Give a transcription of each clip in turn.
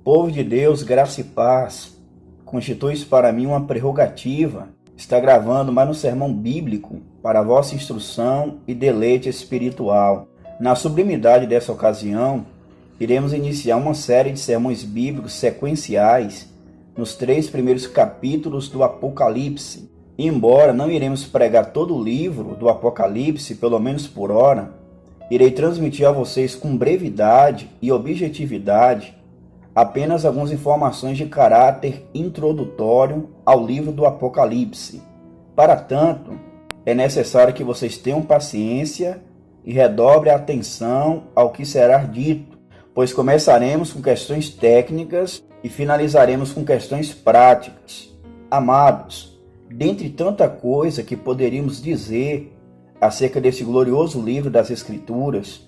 Povo de Deus, graça e paz, constitui-se para mim uma prerrogativa estar gravando mais um sermão bíblico para a vossa instrução e deleite espiritual. Na sublimidade dessa ocasião, iremos iniciar uma série de sermões bíblicos sequenciais nos 3 primeiros capítulos do Apocalipse. E embora não iremos pregar todo o livro do Apocalipse, pelo menos por hora, irei transmitir a vocês com brevidade e objetividade apenas algumas informações de caráter introdutório ao livro do Apocalipse. Para tanto, é necessário que vocês tenham paciência e redobrem a atenção ao que será dito, pois começaremos com questões técnicas e finalizaremos com questões práticas. Amados, dentre tanta coisa que poderíamos dizer acerca desse glorioso livro das Escrituras,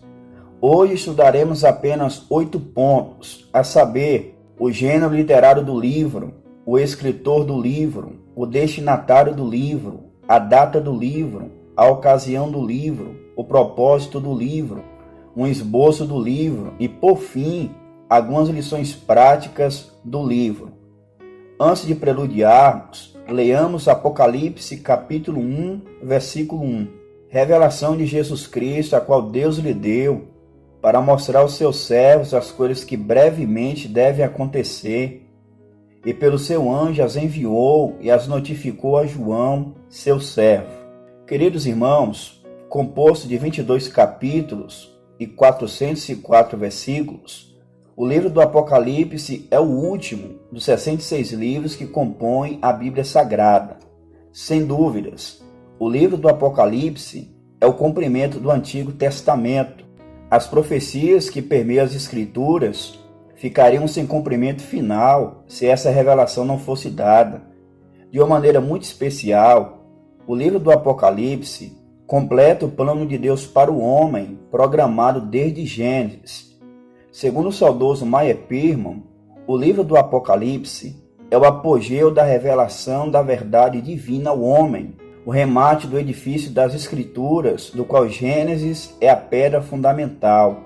hoje estudaremos apenas 8 pontos, a saber, o gênero literário do livro, o escritor do livro, o destinatário do livro, a data do livro, a ocasião do livro, o propósito do livro, um esboço do livro e, por fim, algumas lições práticas do livro. Antes de preludiarmos, leamos Apocalipse capítulo 1, versículo 1. Revelação de Jesus Cristo, a qual Deus lhe deu, para mostrar aos seus servos as coisas que brevemente devem acontecer, e pelo seu anjo as enviou e as notificou a João, seu servo. Queridos irmãos, composto de 22 capítulos e 404 versículos, o livro do Apocalipse é o último dos 66 livros que compõem a Bíblia Sagrada. Sem dúvidas, o livro do Apocalipse é o cumprimento do Antigo Testamento. As profecias que permeiam as Escrituras ficariam sem cumprimento final se essa revelação não fosse dada. De uma maneira muito especial, o livro do Apocalipse completa o plano de Deus para o homem, programado desde Gênesis. Segundo o saudoso Meyer Pearman, o livro do Apocalipse é o apogeu da revelação da verdade divina ao homem, o remate do edifício das Escrituras, do qual Gênesis é a pedra fundamental.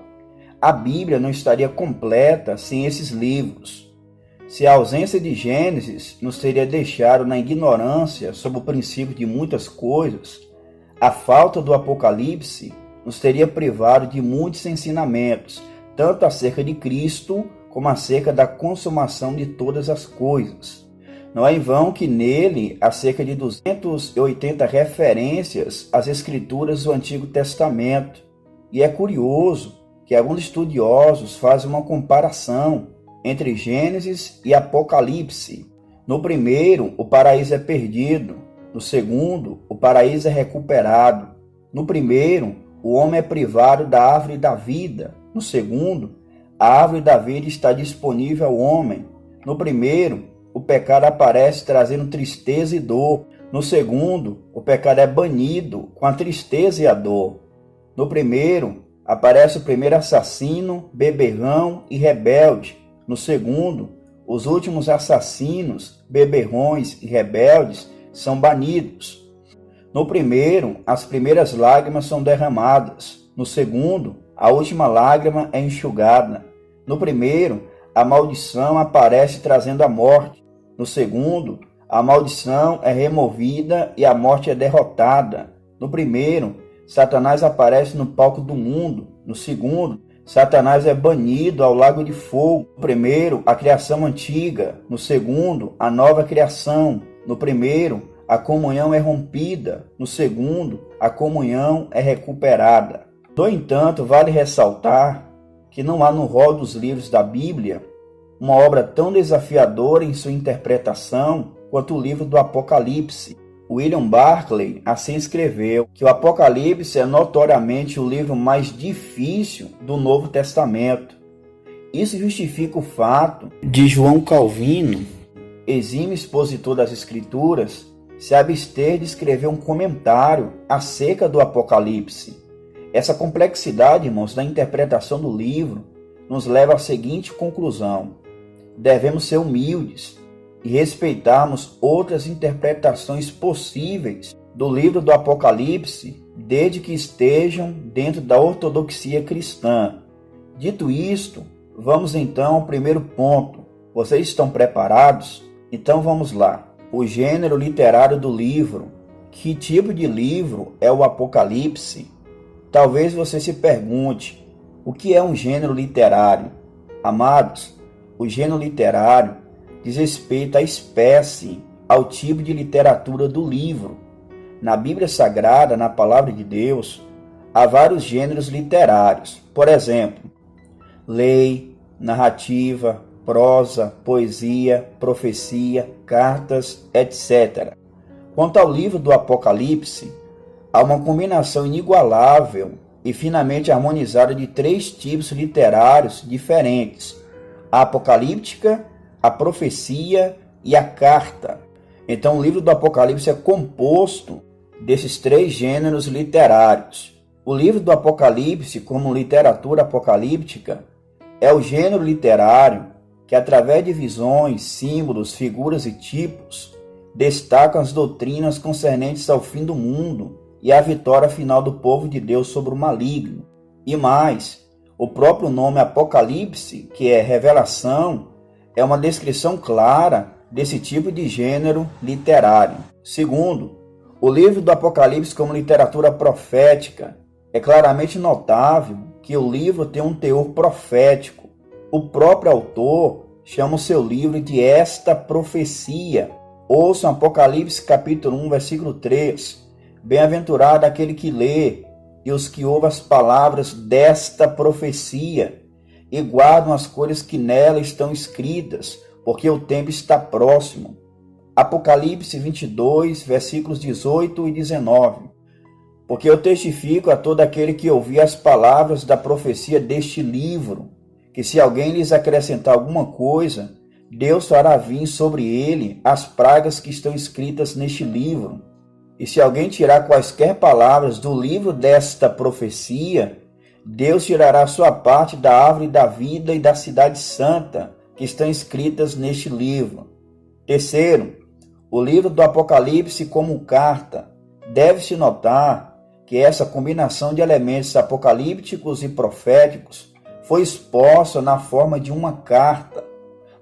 A Bíblia não estaria completa sem esses livros. Se a ausência de Gênesis nos teria deixado na ignorância sobre o princípio de muitas coisas, a falta do Apocalipse nos teria privado de muitos ensinamentos, tanto acerca de Cristo como acerca da consumação de todas as coisas. Não é em vão que nele há cerca de 280 referências às Escrituras do Antigo Testamento. E é curioso que alguns estudiosos fazem uma comparação entre Gênesis e Apocalipse. No primeiro, o paraíso é perdido. No segundo, o paraíso é recuperado. No primeiro, o homem é privado da árvore da vida. No segundo, a árvore da vida está disponível ao homem. No primeiro, o pecado aparece trazendo tristeza e dor. No segundo, o pecado é banido com a tristeza e a dor. No primeiro, aparece o primeiro assassino, beberrão e rebelde. No segundo, os últimos assassinos, beberrões e rebeldes são banidos. No primeiro, as primeiras lágrimas são derramadas. No segundo, a última lágrima é enxugada. No primeiro, a maldição aparece trazendo a morte. No segundo, a maldição é removida e a morte é derrotada. No primeiro, Satanás aparece no palco do mundo. No segundo, Satanás é banido ao lago de fogo. No primeiro, a criação antiga. No segundo, a nova criação. No primeiro, a comunhão é rompida. No segundo, a comunhão é recuperada. No entanto, vale ressaltar que não há no rol dos livros da Bíblia uma obra tão desafiadora em sua interpretação quanto o livro do Apocalipse. William Barclay assim escreveu que o Apocalipse é notoriamente o livro mais difícil do Novo Testamento. Isso justifica o fato de João Calvino, exímio expositor das Escrituras, se abster de escrever um comentário acerca do Apocalipse. Essa complexidade, irmãos, da interpretação do livro nos leva à seguinte conclusão: devemos ser humildes e respeitarmos outras interpretações possíveis do livro do Apocalipse, desde que estejam dentro da ortodoxia cristã. Dito isto, Vamos então ao primeiro ponto. Vocês estão preparados? Então vamos lá. O gênero literário do livro. Que tipo de livro é o Apocalipse? Talvez você se pergunte, o que é um gênero literário? Amados, o gênero literário diz respeito à espécie, ao tipo de literatura do livro. Na Bíblia Sagrada, na Palavra de Deus, há vários gêneros literários. Por exemplo, lei, narrativa, prosa, poesia, profecia, cartas, etc. Quanto ao livro do Apocalipse, há uma combinação inigualável e finamente harmonizada de três tipos literários diferentes: a apocalíptica, a profecia e a carta. Então, o livro do Apocalipse é composto desses três gêneros literários. O livro do Apocalipse, como literatura apocalíptica, é o gênero literário que, através de visões, símbolos, figuras e tipos, destacam as doutrinas concernentes ao fim do mundo e à vitória final do povo de Deus sobre o maligno. E mais, o próprio nome Apocalipse, que é revelação, é uma descrição clara desse tipo de gênero literário. Segundo, o livro do Apocalipse como literatura profética, é claramente notável que o livro tem um teor profético. O próprio autor chama o seu livro de Esta Profecia. Ouçam Apocalipse capítulo 1, versículo 3. Bem-aventurado aquele que lê e os que ouvem as palavras desta profecia e guardam as coisas que nela estão escritas, porque o tempo está próximo. Apocalipse 22, versículos 18 e 19. Porque eu testifico a todo aquele que ouvir as palavras da profecia deste livro, que se alguém lhes acrescentar alguma coisa, Deus fará vir sobre ele as pragas que estão escritas neste livro. E se alguém tirar quaisquer palavras do livro desta profecia, Deus tirará sua parte da árvore da vida e da cidade santa, que estão escritas neste livro. Terceiro, o livro do Apocalipse como carta. Deve-se notar que essa combinação de elementos apocalípticos e proféticos foi exposta na forma de uma carta.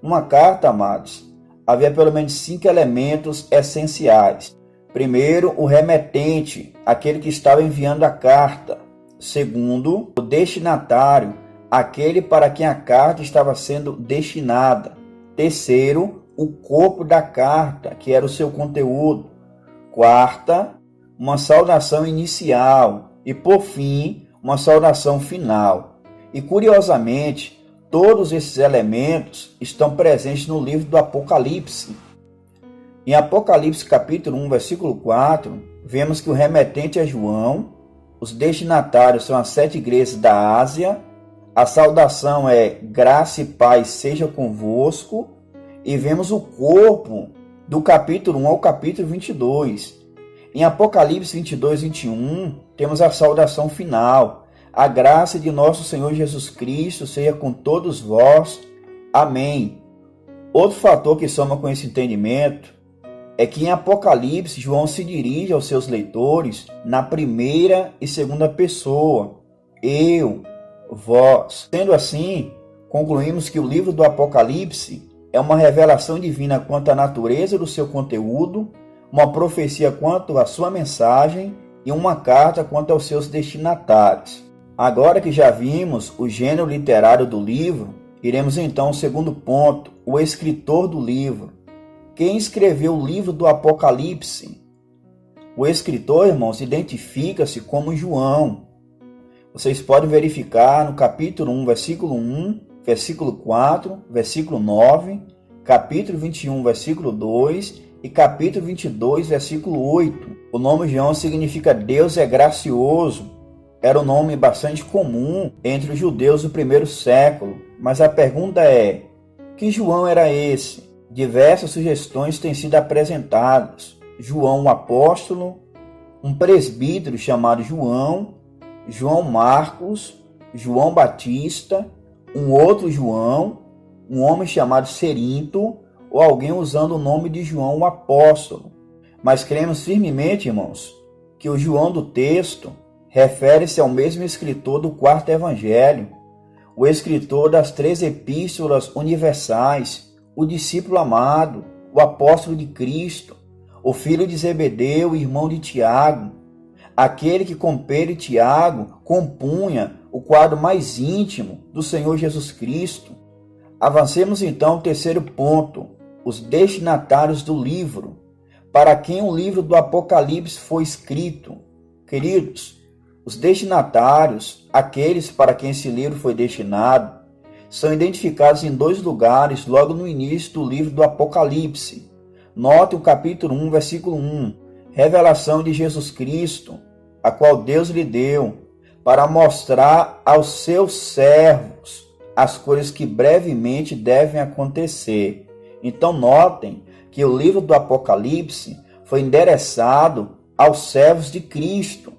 Numa carta, amados, havia pelo menos 5 elementos essenciais. Primeiro, o remetente, aquele que estava enviando a carta. Segundo, o destinatário, aquele para quem a carta estava sendo destinada. Terceiro, o corpo da carta, que era o seu conteúdo. Quarta, uma saudação inicial. E, por fim, uma saudação final. E, curiosamente, todos esses elementos estão presentes no livro do Apocalipse. Em Apocalipse capítulo 1, versículo 4, vemos que o remetente é João, os destinatários são as 7 igrejas da Ásia, a saudação é graça e paz seja convosco, e vemos o corpo do capítulo 1 ao capítulo 22. Em Apocalipse 22, 21, temos a saudação final. A graça de nosso Senhor Jesus Cristo seja com todos vós. Amém. Outro fator que soma com esse entendimento é que em Apocalipse, João se dirige aos seus leitores na primeira e segunda pessoa. Eu, vós. Sendo assim, concluímos que o livro do Apocalipse é uma revelação divina quanto à natureza do seu conteúdo, uma profecia quanto à sua mensagem e uma carta quanto aos seus destinatários. Agora que já vimos o gênero literário do livro, iremos então ao segundo ponto, o escritor do livro. Quem escreveu o livro do Apocalipse? O escritor, irmãos, identifica-se como João. Vocês podem verificar no capítulo 1, versículo 1, versículo 4, versículo 9, capítulo 21, versículo 2 e capítulo 22, versículo 8. O nome João significa Deus é gracioso. Era um nome bastante comum entre os judeus do primeiro século. Mas a pergunta é, que João era esse? Diversas sugestões têm sido apresentadas. João o apóstolo, um presbítero chamado João, João Marcos, João Batista, um outro João, um homem chamado Cerinto, ou alguém usando o nome de João o apóstolo. Mas cremos firmemente, irmãos, que o João do texto refere-se ao mesmo escritor do quarto evangelho. o escritor das 3 epístolas universais, o discípulo amado, o apóstolo de Cristo, o filho de Zebedeu, irmão de Tiago, aquele que com Pedro e Tiago compunha o quadro mais íntimo do Senhor Jesus Cristo. Avancemos então ao terceiro ponto, os destinatários do livro, para quem o livro do Apocalipse foi escrito. Queridos, os destinatários, aqueles para quem esse livro foi destinado, são identificados em 2 lugares logo no início do livro do Apocalipse. Note o capítulo 1, versículo 1, revelação de Jesus Cristo, a qual Deus lhe deu, para mostrar aos seus servos as coisas que brevemente devem acontecer. Então notem que o livro do Apocalipse foi endereçado aos servos de Cristo.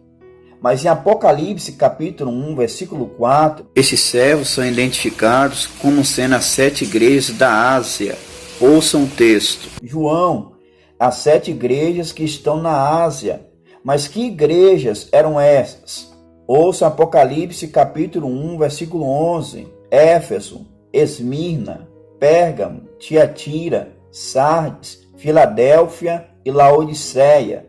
Mas em Apocalipse capítulo 1, versículo 4, esses servos são identificados como sendo as 7 igrejas da Ásia. Ouçam o texto. João, as 7 igrejas que estão na Ásia. Mas que igrejas eram essas? Ouçam Apocalipse capítulo 1, versículo 11. Éfeso, Esmirna, Pérgamo, Tiatira, Sardes, Filadélfia e Laodiceia.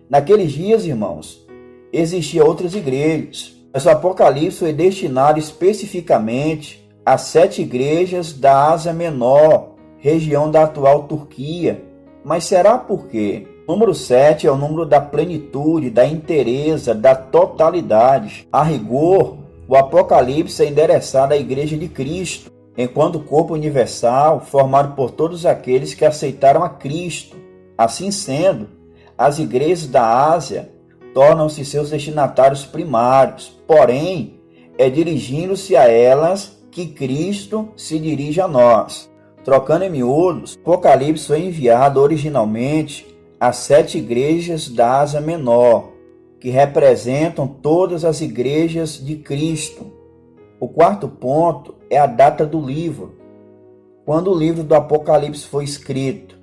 Naqueles dias, irmãos, existiam outras igrejas, mas o Apocalipse foi destinado especificamente às 7 igrejas da Ásia Menor, região da atual Turquia. Mas será por quê? O número 7 é o número da plenitude, da inteireza, da totalidade. A rigor, o Apocalipse é endereçado à Igreja de Cristo, enquanto corpo universal formado por todos aqueles que aceitaram a Cristo. Assim sendo, as igrejas da Ásia tornam-se seus destinatários primários, porém, é dirigindo-se a elas que Cristo se dirige a nós. Trocando em miúdos, o Apocalipse foi enviado originalmente às 7 igrejas da Ásia Menor, que representam todas as igrejas de Cristo. O quarto ponto é a data do livro, quando o livro do Apocalipse foi escrito.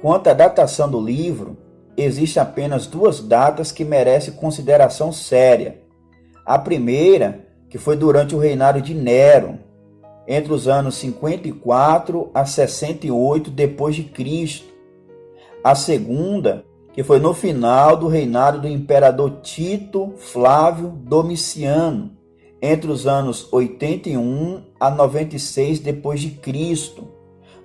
Quanto à datação do livro, existem apenas 2 datas que merecem consideração séria. A primeira, que foi durante o reinado de Nero, entre os anos 54 a 68 depois de Cristo. A segunda, que foi no final do reinado do imperador Tito Flávio Domiciano, entre os anos 81 a 96 depois de Cristo.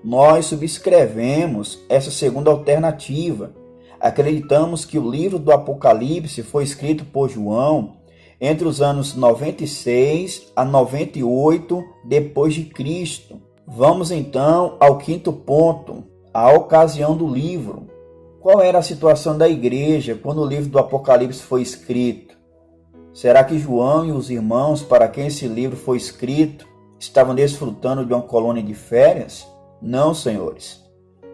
Nós subscrevemos essa segunda alternativa. Acreditamos que o livro do Apocalipse foi escrito por João entre os anos 96 a 98 depois de Cristo. Vamos então ao quinto ponto, a ocasião do livro. Qual era a situação da igreja quando o livro do Apocalipse foi escrito? Será que João e os irmãos para quem esse livro foi escrito estavam desfrutando de uma colônia de férias? Não, senhores.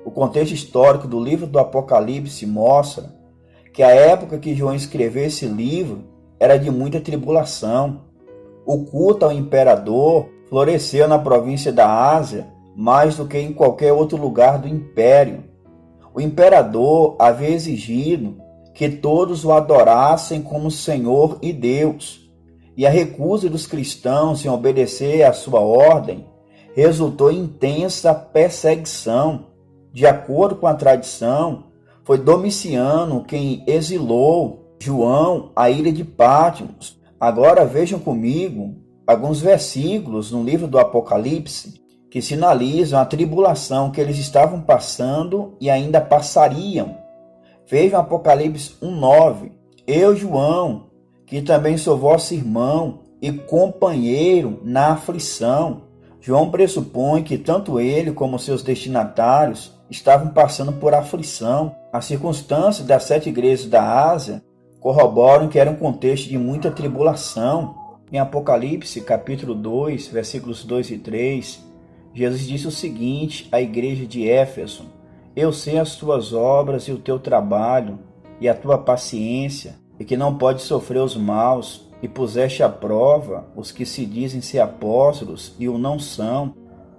O contexto histórico do livro do Apocalipse mostra que a época que João escreveu esse livro era de muita tribulação. O culto ao imperador floresceu na província da Ásia mais do que em qualquer outro lugar do império. O imperador havia exigido que todos o adorassem como Senhor e Deus, e a recusa dos cristãos em obedecer à sua ordem resultou em intensa perseguição. De acordo com a tradição, foi Domiciano quem exilou João à ilha de Patmos. Agora vejam comigo alguns versículos no livro do Apocalipse que sinalizam a tribulação que eles estavam passando e ainda passariam. Vejam Apocalipse 1:9. Eu, João, que também sou vosso irmão e companheiro na aflição. João pressupõe que tanto ele como seus destinatários estavam passando por aflição. As circunstâncias das 7 igrejas da Ásia corroboram que era um contexto de muita tribulação. Em Apocalipse, capítulo 2, versículos 2 e 3, Jesus disse o seguinte à igreja de Éfeso: Eu sei as tuas obras e o teu trabalho, e a tua paciência, e que não podes sofrer os maus, e puseste à prova os que se dizem ser apóstolos e o não são,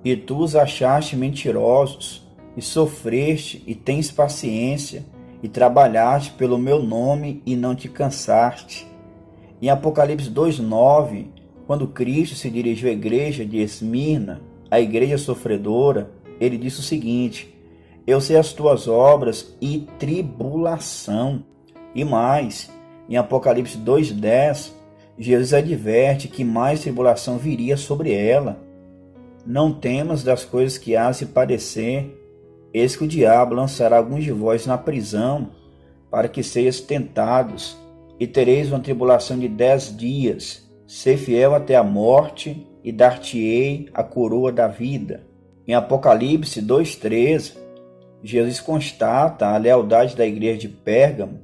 e tu os achaste mentirosos, e sofreste e tens paciência, e trabalhaste pelo meu nome e não te cansaste. Em Apocalipse 2:9, quando Cristo se dirigiu à igreja de Esmirna, a igreja sofredora, ele disse o seguinte: eu sei as tuas obras e tribulação. E mais, em Apocalipse 2:10, Jesus adverte que mais tribulação viria sobre ela. Não temas das coisas que há se padecer, eis que o diabo lançará alguns de vós na prisão, para que sejais tentados, e tereis uma tribulação de 10 dias. Ser fiel até a morte, e dar-te-ei a coroa da vida. Em Apocalipse 2:13, Jesus constata a lealdade da igreja de Pérgamo,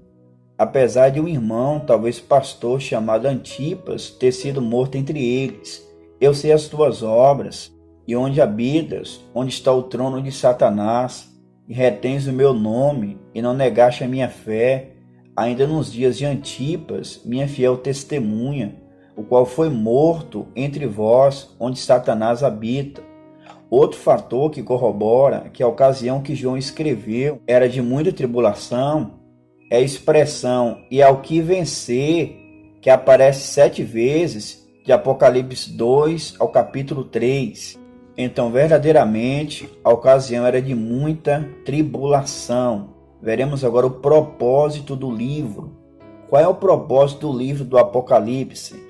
apesar de um irmão, talvez pastor, chamado Antipas, ter sido morto entre eles. Eu sei as tuas obras, e onde habitas, onde está o trono de Satanás, e retens o meu nome, e não negaste a minha fé, ainda nos dias de Antipas, minha fiel testemunha, o qual foi morto entre vós, onde Satanás habita. Outro fator que corrobora que a ocasião que João escreveu era de muita tribulação é a expressão "e ao que vencer", que aparece 7 vezes, de Apocalipse 2 ao capítulo 3. Então, verdadeiramente, a ocasião era de muita tribulação. Veremos agora o propósito do livro. Qual é o propósito do livro do Apocalipse?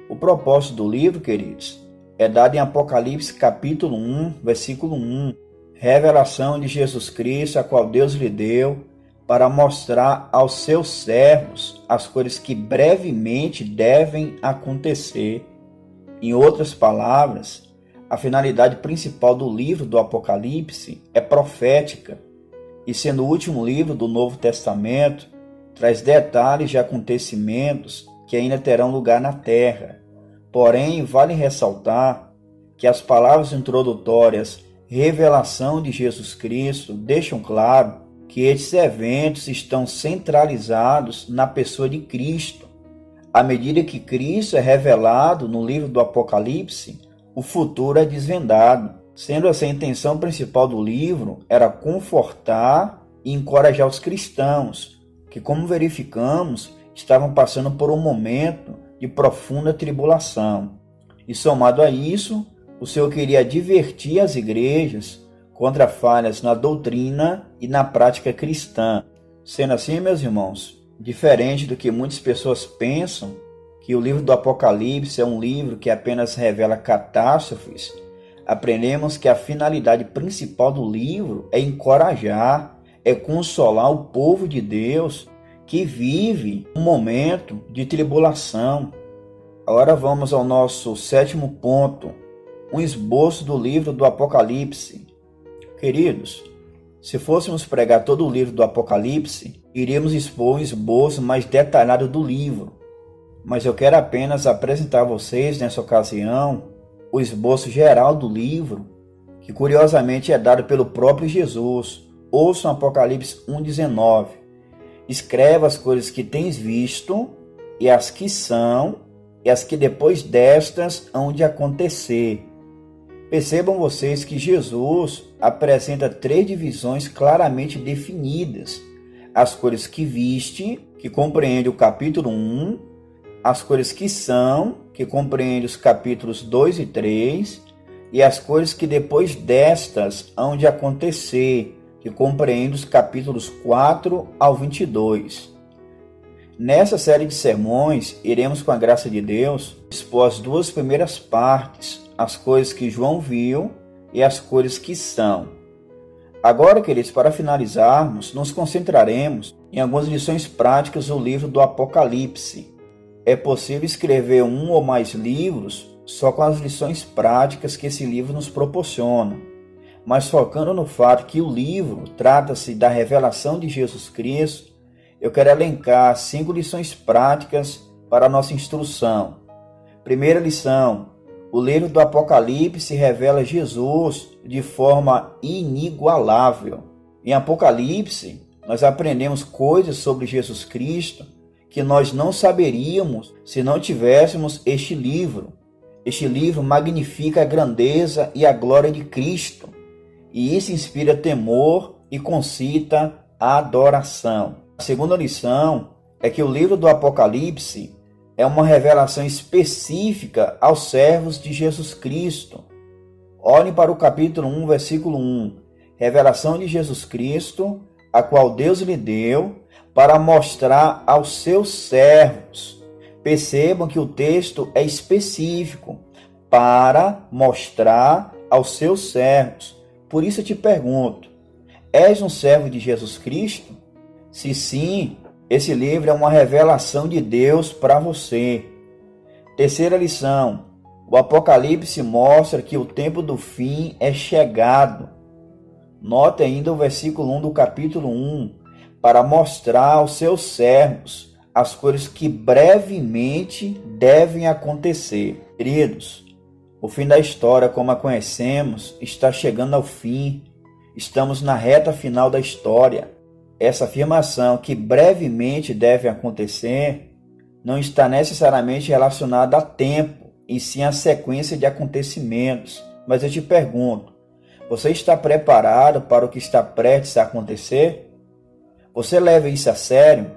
O propósito do livro, queridos, é dado em Apocalipse capítulo 1, versículo 1. Revelação de Jesus Cristo, a qual Deus lhe deu, para mostrar aos seus servos as coisas que brevemente devem acontecer. Em outras palavras, a finalidade principal do livro do Apocalipse é profética, e sendo o último livro do Novo Testamento, traz detalhes de acontecimentos que ainda terão lugar na terra. Porém, vale ressaltar que as palavras introdutórias revelação de Jesus Cristo deixam claro que estes eventos estão centralizados na pessoa de Cristo. À medida que Cristo é revelado no livro do Apocalipse, o futuro é desvendado. Sendo essa a intenção principal do livro, era confortar e encorajar os cristãos, que, como verificamos, estavam passando por um momento de profunda tribulação. E somado a isso, o Senhor queria advertir as igrejas contra falhas na doutrina e na prática cristã. Sendo assim, meus irmãos, diferente do que muitas pessoas pensam, que o livro do Apocalipse é um livro que apenas revela catástrofes, aprendemos que a finalidade principal do livro é encorajar, é consolar o povo de Deus que vive um momento de tribulação. Agora vamos ao nosso 7º ponto, um esboço do livro do Apocalipse. Queridos, se fôssemos pregar todo o livro do Apocalipse, iríamos expor um esboço mais detalhado do livro. Mas eu quero apenas apresentar a vocês, nessa ocasião, o esboço geral do livro, que curiosamente é dado pelo próprio Jesus. Ouçam Apocalipse 1:19. Escreve as coisas que tens visto, e as que são, e as que depois destas hão de acontecer. Percebam vocês que Jesus apresenta 3 divisões claramente definidas. As coisas que viste, que compreende o capítulo 1, as coisas que são, que compreende os capítulos 2 e 3, e as coisas que depois destas hão de acontecer, que compreende os capítulos 4 ao 22. Nessa série de sermões, iremos, com a graça de Deus, expor as 2 primeiras partes, as coisas que João viu e as coisas que são. Agora, queridos, para finalizarmos, nos concentraremos em algumas lições práticas do livro do Apocalipse. É possível escrever um ou mais livros só com as lições práticas que esse livro nos proporciona, mas focando no fato que o livro trata-se da revelação de Jesus Cristo, eu quero elencar 5 lições práticas para a nossa instrução. Primeira lição: o livro do Apocalipse revela Jesus de forma inigualável. Em Apocalipse, nós aprendemos coisas sobre Jesus Cristo que nós não saberíamos se não tivéssemos este livro. Este livro magnifica a grandeza e a glória de Cristo, e isso inspira temor e concita a adoração. A segunda lição é que o livro do Apocalipse é uma revelação específica aos servos de Jesus Cristo. Olhem para o capítulo 1, versículo 1. Revelação de Jesus Cristo, a qual Deus lhe deu para mostrar aos seus servos. Percebam que o texto é específico, para mostrar aos seus servos. Por isso eu te pergunto, és um servo de Jesus Cristo? Se sim, esse livro é uma revelação de Deus para você. Terceira lição, o Apocalipse mostra que o tempo do fim é chegado. Note ainda o versículo 1 do capítulo 1, para mostrar aos seus servos as coisas que brevemente devem acontecer. Queridos, o fim da história, como a conhecemos, está chegando ao fim. Estamos na reta final da história. Essa afirmação que brevemente deve acontecer não está necessariamente relacionada a tempo, e sim a sequência de acontecimentos. Mas eu te pergunto, você está preparado para o que está prestes a acontecer? Você leva isso a sério?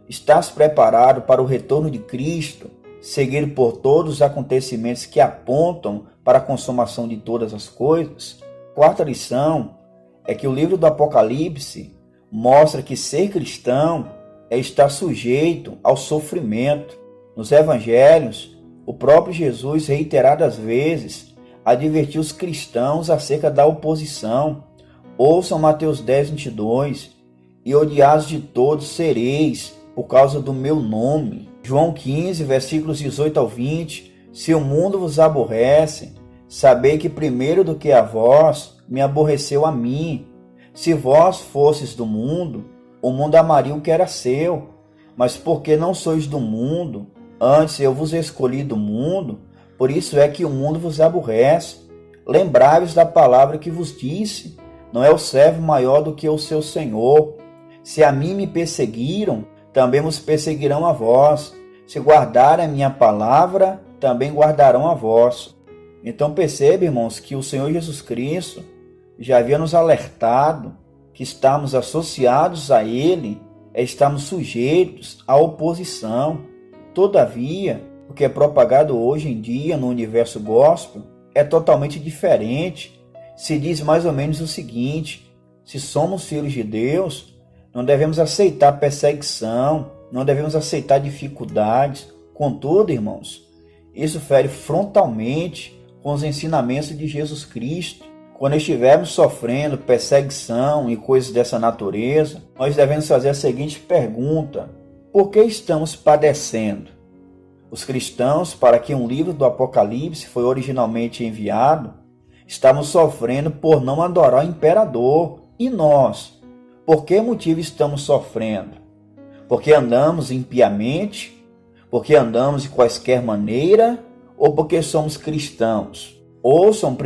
Estás preparado para o retorno de Cristo, seguido por todos os acontecimentos que apontam para a consumação de todas as coisas? Quarta lição é que o livro do Apocalipse mostra que ser cristão é estar sujeito ao sofrimento. Nos evangelhos, o próprio Jesus reiteradas vezes advertiu os cristãos acerca da oposição. Ouçam Mateus 10, 22. E odiados de todos sereis por causa do meu nome. João 15, versículos 18 ao 20. Se o mundo vos aborrece, sabei que primeiro do que a vós, me aborreceu a mim. Se vós fosses do mundo, o mundo amaria o que era seu. Mas porque não sois do mundo, antes eu vos escolhi do mundo, por isso é que o mundo vos aborrece. Lembrai-vos da palavra que vos disse, não é o servo maior do que o seu senhor. Se a mim me perseguiram, também vos perseguirão a vós. Se guardarem a minha palavra, também guardarão a vós. Então percebe, irmãos, que o Senhor Jesus Cristo já havia nos alertado que estamos associados a Ele, estamos sujeitos à oposição. Todavia, o que é propagado hoje em dia no universo gospel é totalmente diferente. Se diz mais ou menos o seguinte: se somos filhos de Deus, não devemos aceitar perseguição, não devemos aceitar dificuldades. Contudo, irmãos, isso fere frontalmente com os ensinamentos de Jesus Cristo. Quando estivermos sofrendo perseguição e coisas dessa natureza, nós devemos fazer a seguinte pergunta: por que estamos padecendo? Os cristãos, para quem um livro do Apocalipse foi originalmente enviado, estavam sofrendo por não adorar o imperador. E nós? Por que motivo estamos sofrendo? Porque andamos impiamente? Porque andamos de quaisquer maneira? Ou porque somos cristãos? Ouçam 1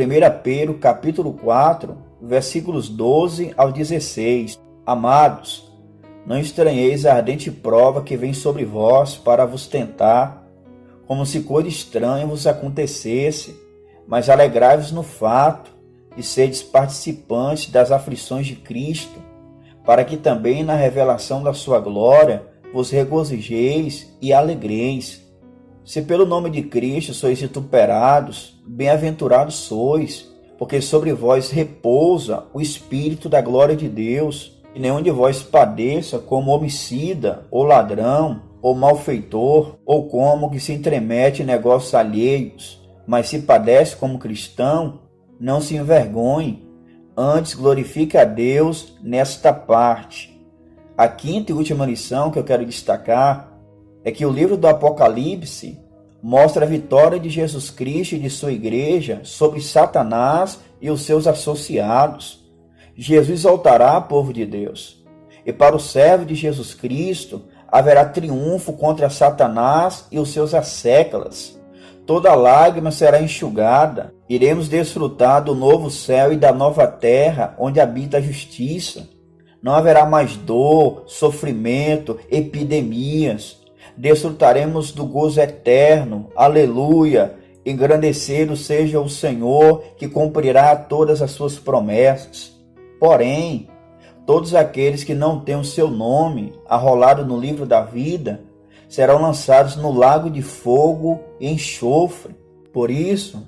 Pedro capítulo 4, versículos 12 ao 16. Amados, não estranheis a ardente prova que vem sobre vós para vos tentar, como se coisa estranha vos acontecesse, mas alegrai-vos no fato de seres participantes das aflições de Cristo, para que também na revelação da sua glória vos regozijeis e alegreis. Se pelo nome de Cristo sois vituperados, bem-aventurados sois, porque sobre vós repousa o Espírito da glória de Deus. E nenhum de vós padeça como homicida, ou ladrão, ou malfeitor, ou como que se entremete em negócios alheios. Mas se padece como cristão, não se envergonhe, antes glorifique a Deus nesta parte. A quinta e última lição que eu quero destacar é que o livro do Apocalipse mostra a vitória de Jesus Cristo e de sua igreja sobre Satanás e os seus associados. Jesus exaltará o povo de Deus. E para o servo de Jesus Cristo haverá triunfo contra Satanás e os seus assécalas. Toda lágrima será enxugada. Iremos desfrutar do novo céu e da nova terra, onde habita a justiça. Não haverá mais dor, sofrimento, epidemias. Desfrutaremos do gozo eterno. Aleluia! Engrandecido seja o Senhor, que cumprirá todas as suas promessas. Porém, todos aqueles que não têm o seu nome arrolado no livro da vida serão lançados no lago de fogo e enxofre. Por isso,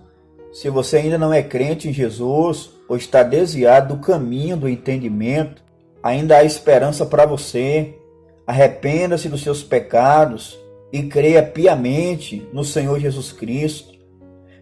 se você ainda não é crente em Jesus ou está desviado do caminho do entendimento, ainda há esperança para você. Arrependa-se dos seus pecados e creia piamente no Senhor Jesus Cristo.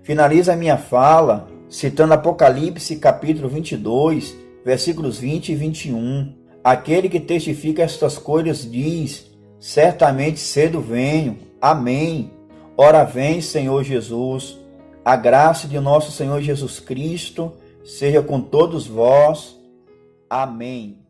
Finaliza a minha fala citando Apocalipse capítulo 22, versículos 20 e 21. Aquele que testifica estas coisas diz: certamente cedo venho. Amém. Ora vem, Senhor Jesus. A graça de nosso Senhor Jesus Cristo seja com todos vós. Amém.